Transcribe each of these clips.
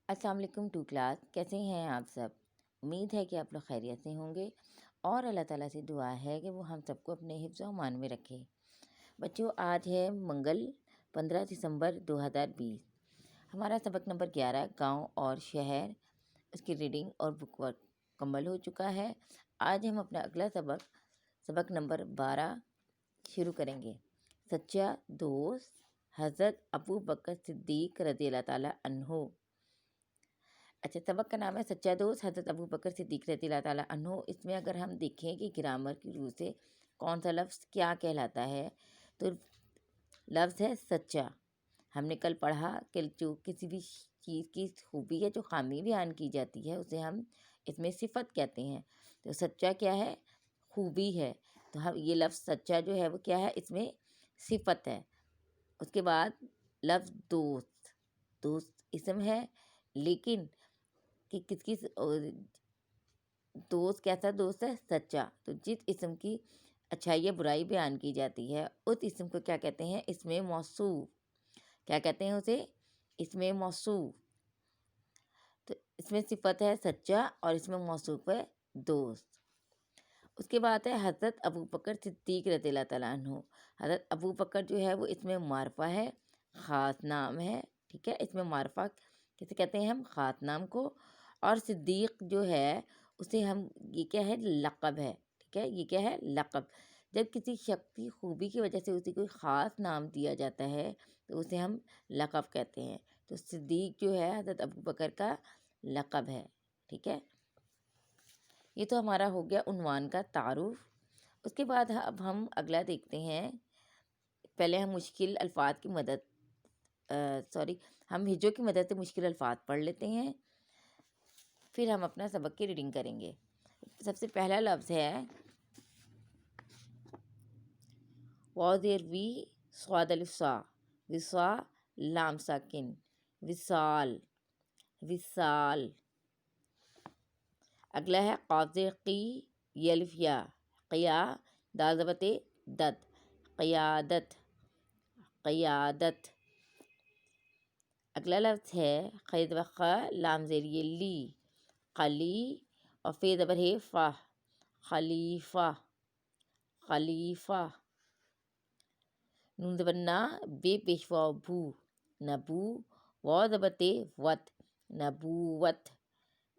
السلام علیکم to class, کیسے ہیں آپ سب؟ امید ہے کہ آپ لوگ خیریت سے ہوں گے اور اللہ تعالیٰ سے دعا ہے کہ وہ ہم سب کو اپنے حفظ و امان میں رکھے۔ بچوں، آج ہے منگل 15 دسمبر 2020۔ ہمارا سبق نمبر 11 گاؤں اور شہر، اس کی ریڈنگ اور بک ورک مکمل ہو چکا ہے۔ آج ہم اپنا اگلا سبق نمبر 12 شروع کریں گے۔ سچا دوست حضرت ابو بکر صدیق رضی اللہ تعالیٰ عنہ۔ اچھا، سبق کا نام ہے سچا دوست حضرت ابو بکر صدیق رضی اللہ تعالیٰ عنہ۔ اس میں اگر ہم دیکھیں کہ گرامر کی روح سے کون سا لفظ کیا کہلاتا ہے تو لفظ ہے سچا۔ ہم نے کل پڑھا کہ جو کسی بھی چیز کی خوبی ہے جو خامی بیان کی جاتی ہے اسے ہم اس میں صفت کہتے ہیں۔ تو سچا کیا ہے؟ خوبی ہے۔ تو ہم یہ لفظ سچا جو ہے وہ کیا ہے؟ اس میں صفت ہے۔ اس کے بعد لفظ دوست، دوست اسم ہے، لیکن کہ کس کی دوست کیسا دوست ہے؟ سچا۔ تو جس اسم کی اچھائی یا برائی بیان کی جاتی ہے اس اسم کو کیا کہتے ہیں؟ اسم موصوف۔ کیا کہتے ہیں اسے؟ اسم موصوف۔ تو اس میں صفت ہے سچا اور اس میں موصوف ہے دوست۔ اس کے بعد ہے حضرت ابو بکر صدیق رضی اللہ تعالیٰ عنہ۔ حضرت ابو بکر جو ہے وہ اس میں معرفہ ہے، خاص نام ہے، ٹھیک ہے۔ اس میں معرفہ کسے کہتے ہیں ہم؟ خاص نام کو۔ اور صدیق جو ہے اسے ہم یہ کیا ہے؟ لقب ہے، ٹھیک ہے۔ یہ کیا ہے؟ لقب۔ جب کسی شخص کی خوبی کی وجہ سے اسے کوئی خاص نام دیا جاتا ہے تو اسے ہم لقب کہتے ہیں۔ تو صدیق جو ہے حضرت ابو بکر کا لقب ہے، ٹھیک ہے۔ یہ تو ہمارا ہو گیا عنوان کا تعارف۔ اس کے بعد اب ہم اگلا دیکھتے ہیں۔ پہلے ہم مشکل الفاظ کی ہم ہجوں کی مدد سے مشکل الفاظ پڑھ لیتے ہیں، پھر ہم اپنا سبق کی ریڈنگ کریں گے۔ سب سے پہلا لفظ ہے واضح وی صاد الف صا، وصا لام ساکن، وصال، وصال۔ اگلا ہے قاف زیر قی یہ الف یا، قیا دال ضبط دت، قیادت، قیادت۔ اگلا لفظ ہے خید وخ لام زیر یہ لی، قلی اور فے زبر ہے فا، خلیفہ، خلیفہ۔ نون زبر نا، بے پیش واو بو، نبو، واو زبر تے وت، نبوت،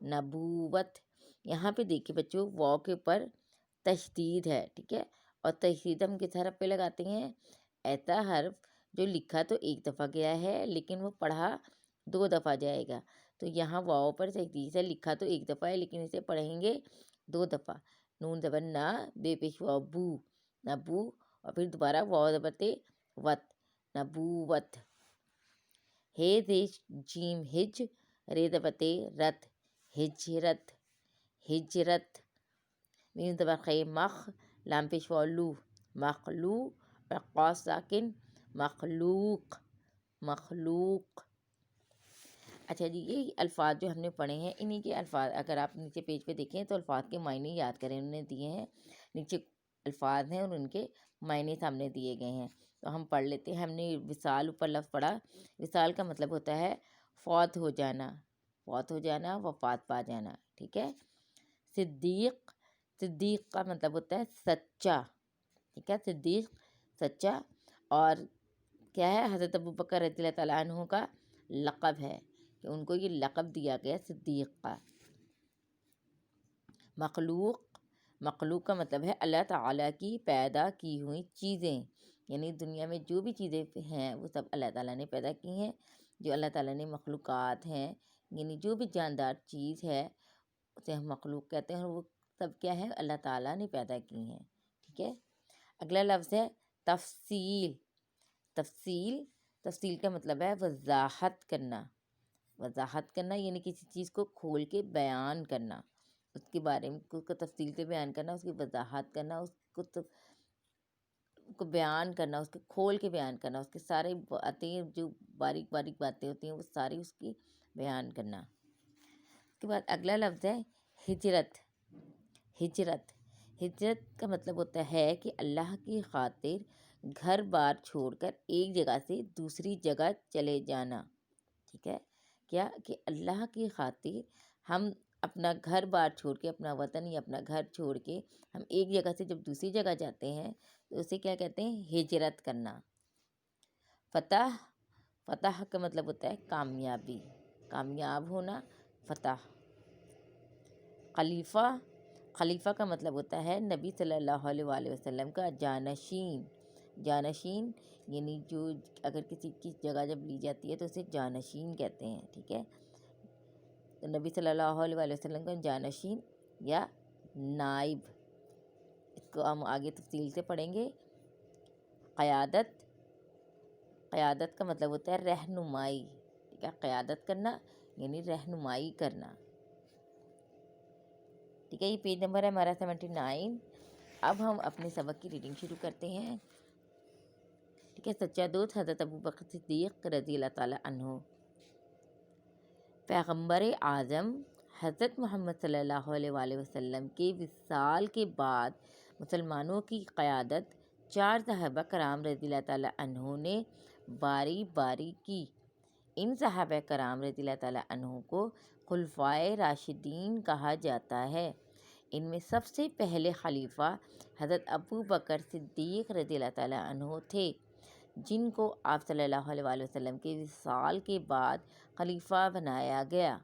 نبوت۔ یہاں پہ دیکھیے بچوں واو کے اوپر تشدید ہے، ٹھیک ہے۔ اور تشدید ہم کس حرف پہ لگاتے ہیں؟ ایسا حرف جو لکھا تو ایک دفعہ گیا ہے لیکن وہ پڑھا 2 دفعہ جائے گا۔ تو یہاں واو پر تشدید ہے، لکھا تو ایک دفعہ ہے لیکن اسے پڑھیں گے 2 دفعہ۔ نون زبر نا، بے پیش واو بو، نبو، اور پھر دوبارہ واو زبر تے وت، نبوت۔ ہے زیش جیم ہج، رے زبر تے رت، ہجرت، ہجرت۔ میم زبر خے مخ، لام پیش واو لو، مخلو، اور قاف ساکن، مخلوق، مخلوق۔ اچھا جی، یہ الفاظ جو ہم نے پڑھے ہیں انہی کے الفاظ اگر آپ نیچے پیج پہ دیکھیں تو الفاظ کے معنی یاد کریں، انہوں نے دیے ہیں نیچے الفاظ ہیں اور ان کے معنی سامنے دیے گئے ہیں۔ تو ہم پڑھ لیتے ہیں۔ ہم نے وصال اوپر لفظ پڑھا۔ وصال کا مطلب ہوتا ہے فوت ہو جانا، فوت ہو جانا، وفات پا جانا، ٹھیک ہے۔ صدیق، صدیق کا مطلب ہوتا ہے سچا، ٹھیک ہے۔ صدیق سچا، اور کیا ہے؟ حضرت ابو بکر رضی اللہ تعالیٰ عنہ کا لقب ہے کہ ان کو یہ لقب دیا گیا صدیق کا۔ مخلوق، مخلوق کا مطلب ہے اللہ تعالیٰ کی پیدا کی ہوئی چیزیں، یعنی دنیا میں جو بھی چیزیں ہیں وہ سب اللہ تعالیٰ نے پیدا کی ہیں۔ جو اللہ تعالیٰ نے مخلوقات ہیں، یعنی جو بھی جاندار چیز ہے اسے ہم مخلوق کہتے ہیں، اور وہ سب کیا ہے؟ اللہ تعالیٰ نے پیدا کی ہیں، ٹھیک ہے۔ اگلا لفظ ہے تفصیل۔ تفصیل، تفصیل کا مطلب ہے وضاحت کرنا، وضاحت کرنا، یعنی کسی چیز کو کھول کے بیان کرنا، اس کے بارے میں اس کو تفصیل سے بیان کرنا، اس کی وضاحت کرنا، اس کو بیان کرنا، اس کو کھول کے بیان کرنا، اس کے سارے باتیں جو باریک باریک باتیں ہوتی ہیں وہ ساری اس کی بیان کرنا۔ اس کے بعد اگلا لفظ ہے ہجرت۔ ہجرت، ہجرت کا مطلب ہوتا ہے کہ اللہ کی خاطر گھر بار چھوڑ کر ایک جگہ سے دوسری جگہ چلے جانا، ٹھیک ہے۔ کیا کہ اللہ کی خاطر ہم اپنا گھر بار چھوڑ کے، اپنا وطن یا اپنا گھر چھوڑ کے ہم ایک جگہ سے جب دوسری جگہ جاتے ہیں تو اسے کیا کہتے ہیں؟ ہجرت کرنا۔ فتح، فتح کا مطلب ہوتا ہے کامیابی، کامیاب ہونا، فتح۔ خلیفہ، خلیفہ کا مطلب ہوتا ہے نبی صلی اللہ علیہ وآلہ وسلم کا جانشین۔ جانشین یعنی جو اگر کسی کی جگہ جب لی جاتی ہے تو اسے جانشین کہتے ہیں، ٹھیک ہے؟ تو نبی صلی اللہ علیہ وآلہ وسلم کا جانشین یا نائب، اس کو ہم آگے تفصیل سے پڑھیں گے۔ قیادت، قیادت کا مطلب ہوتا ہے رہنمائی، ٹھیک ہے؟ قیادت کرنا یعنی رہنمائی کرنا، ٹھیک ہے؟ یہ پیج نمبر ہے ہمارا 79۔ اب ہم اپنے سبق کی ریڈنگ شروع کرتے ہیں، ٹھیک ہے؟ سچا دوست حضرت ابوبکر صدیق رضی اللہ تعالیٰ عنہ۔ پیغمبر اعظم حضرت محمد صلی اللہ علیہ وآلہ وسلم کے وصال کے بعد مسلمانوں کی قیادت 4 صحابہ کرام رضی اللہ تعالیٰ عنہ نے باری باری کی۔ ان صحابہ کرام رضی اللہ تعالیٰ عنہ کو خلفائے راشدین کہا جاتا ہے۔ ان میں سب سے پہلے خلیفہ حضرت ابوبکر صدیق رضی اللہ تعالیٰ عنہ تھے، جن کو آپ صلی اللہ علیہ وآلہ وسلم کے وصال کے بعد خلیفہ بنایا گیا۔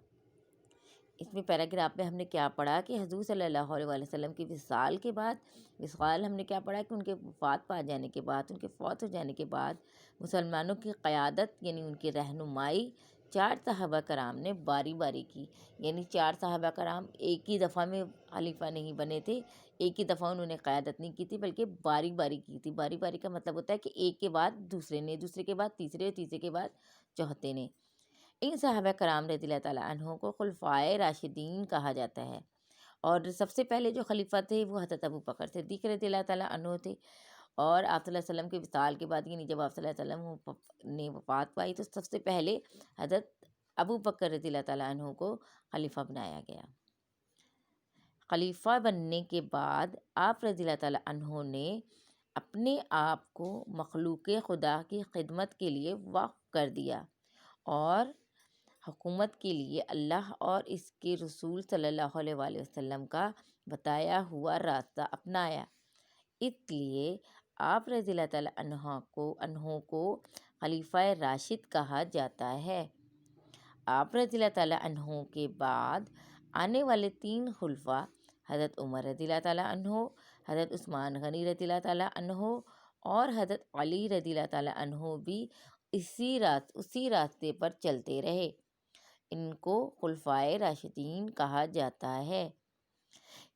اس میں پیراگراف میں ہم نے کیا پڑھا کہ حضور صلی اللہ علیہ وآلہ وسلم کے وصال کے بعد، وصال ہم نے کیا پڑھا کہ ان کے وفات پا جانے کے بعد، ان کے فوت ہو جانے کے بعد مسلمانوں کی قیادت یعنی ان کی رہنمائی 4 صحابہ کرام نے باری باری کی۔ یعنی 4 صحابہ کرام ایک ہی دفعہ میں خلیفہ نہیں بنے تھے، ایک ہی دفعہ انہوں نے قیادت نہیں کی تھی، بلکہ باری باری کی تھی۔ باری باری کا مطلب ہوتا ہے کہ ایک کے بعد دوسرے نے، دوسرے کے بعد تیسرے، تیسرے کے بعد چوتھے نے۔ ان صحابہ کرام رضی اللہ تعالیٰ عنہ کو خلفائے راشدین کہا جاتا ہے، اور سب سے پہلے جو خلیفہ تھے وہ حضرت ابوبکر صدیق رضی اللہ تعالیٰ عنہ تھے، اور آپ صلی اللہ علیہ وسلم کے وصال کے بعد یعنی جب آپ صلی اللہ علیہ وسلم نے وفات پائی تو سب سے پہلے حضرت ابوبکر رضی اللہ تعالیٰ عنہ کو خلیفہ بنایا گیا۔ خلیفہ بننے کے بعد آپ رضی اللہ تعالیٰ عنہ نے اپنے آپ کو مخلوق خدا کی خدمت کے لیے وقف کر دیا اور حکومت کے لیے اللہ اور اس کے رسول صلی اللہ علیہ وآلہ وسلم کا بتایا ہوا راستہ اپنایا۔ اس لیے آپ رضی اللہ تعالیٰ عنہ کو خلیفہ راشد کہا جاتا ہے۔ آپ رضی اللہ تعالیٰ عنہ کے بعد آنے والے 3 خلفاء حضرت عمر رضی اللہ تعالیٰ عنہ، حضرت عثمان غنی رضی اللہ تعالیٰ عنہ اور حضرت علی رضی اللہ تعالیٰ عنہ بھی اسی راستے پر چلتے رہے۔ ان کو خلفائے راشدین کہا جاتا ہے۔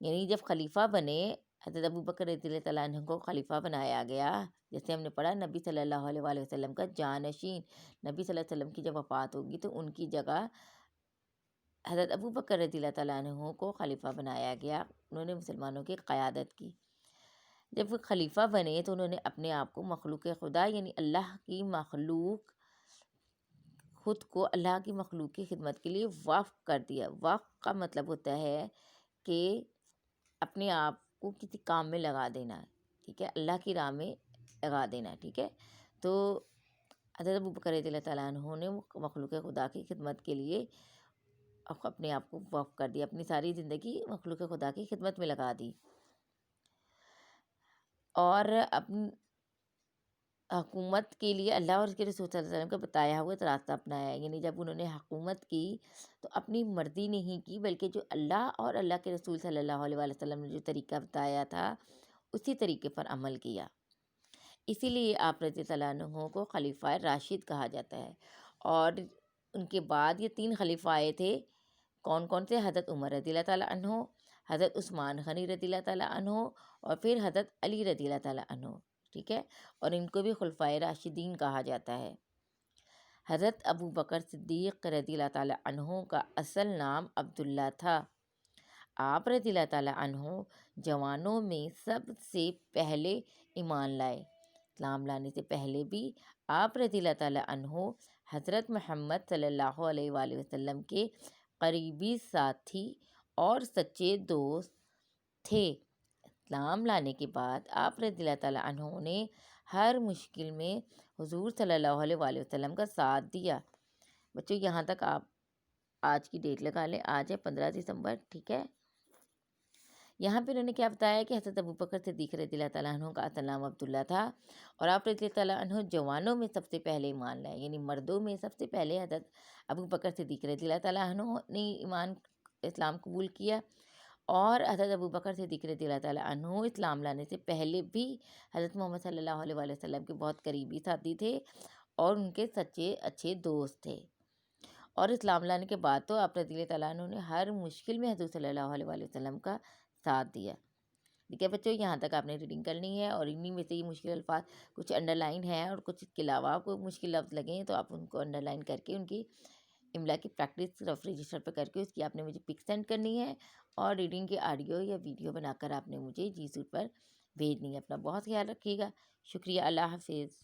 یعنی جب خلیفہ بنے، حضرت ابوبکر رضی اللہ تعالیٰ عنہ کو خلیفہ بنایا گیا، جیسے ہم نے پڑھا نبی صلی اللہ علیہ وآلہ وسلم کا جانشین، نبی صلی اللہ علیہ وسلم کی جب وفات ہوگی تو ان کی جگہ حضرت ابوبکر رضی اللہ تعالیٰ عنہ کو خلیفہ بنایا گیا۔ انہوں نے مسلمانوں کی قیادت کی۔ جب وہ خلیفہ بنے تو انہوں نے اپنے آپ کو مخلوق خدا یعنی اللہ کی مخلوق، خود کو اللہ کی مخلوق کی خدمت کے لیے وقف کر دیا۔ وقف کا مطلب ہوتا ہے کہ اپنے آپ کو کسی کام میں لگا دینا، ٹھیک ہے؟ اللہ کی راہ میں لگا دینا، ٹھیک ہے؟ تو حضرت ابوبکر رضی اللہ تعالیٰ عنہ نے مخلوق خدا کی خدمت کے لیے اپنے آپ کو وقف کر دیا، اپنی ساری زندگی مخلوق خدا کی خدمت میں لگا دی، اور اپنی حکومت کے لیے اللہ اور اس کے رسول صلی اللہ علیہ وسلم کا بتایا ہوا راستہ اپنایا۔ یعنی جب انہوں نے حکومت کی تو اپنی مرضی نہیں کی، بلکہ جو اللہ اور اللہ کے رسول صلی اللہ علیہ وآلہ وسلم نے جو طریقہ بتایا تھا اسی طریقے پر عمل کیا۔ اسی لیے آپ رضی اللہ عنہ کو خلیفہ راشد کہا جاتا ہے۔ اور ان کے بعد یہ 3 خلیفہ آئے تھے، کون کون سے؟ حضرت عمر رضی اللہ تعالیٰ عنہ، حضرت عثمان غنی رضی اللہ تعالیٰ عنہ اور پھر حضرت علی رضی اللہ تعالیٰ عنہ، ٹھیک ہے؟ اور ان کو بھی خلفائے راشدین کہا جاتا ہے۔ حضرت ابوبکر صدیق رضی اللہ تعالیٰ عنہ کا اصل نام عبداللہ تھا۔ آپ رضی اللہ تعالیٰ عنہ جوانوں میں سب سے پہلے ایمان لائے۔ اسلام لانے سے پہلے بھی آپ رضی اللہ تعالیٰ عنہ حضرت محمد صلی اللہ علیہ وآلہ وسلم کے قریبی ساتھی اور سچے دوست تھے۔ اسلام لانے کے بعد آپ رضی اللہ تعالیٰ عنہ نے ہر مشکل میں حضور صلی اللہ علیہ وآلہ وسلم کا ساتھ دیا۔ بچوں یہاں تک آپ آج کی ڈیٹ لگا لیں، آج ہے 15 دسمبر، ٹھیک ہے۔ یہاں پہ انہوں نے کیا بتایا کہ حضرت ابوبکر صدیق رضی اللہ تعالیٰ عنہ کا اصل نام عبداللہ تھا، اور آپ رضی اللہ تعالیٰ عنہ جوانوں میں سب سے پہلے ایمان لائے، یعنی مردوں میں سب سے پہلے حضرت ابوبکر صدیق رضی اللہ تعالیٰ عنہ نے اسلام قبول کیا، اور حضرت ابوبکر صدیق رضی اللہ تعالیٰ عنہ اسلام لانے سے پہلے بھی حضرت محمد صلی اللہ علیہ وآلہ وسلم کے بہت قریبی ساتھی تھے اور ان کے سچے اچھے دوست تھے، اور اسلام لانے کے بعد تو آپ رضی اللہ تعالیٰ عنہ نے ہر مشکل میں حضور صلی اللہ علیہ وآلہ وسلم کا ساتھ دیا۔ ٹھیک ہے بچوں، یہاں تک آپ نے ریڈنگ کرنی ہے، اور انہی میں سے یہ مشکل الفاظ کچھ انڈر لائن ہیں اور کچھ اس کے علاوہ آپ کو مشکل لفظ لگیں تو آپ ان کو انڈر لائن کر کے ان کی املا کی پریکٹس رف رجسٹر پہ کر کے اس کی آپ نے مجھے پک سینڈ کرنی ہے، اور ریڈنگ کے آڈیو یا ویڈیو بنا کر آپ نے مجھے جی سوٹ پر بھیجنی ہے۔ اپنا بہت خیال رکھیے گا، شکریہ، اللہ حافظ۔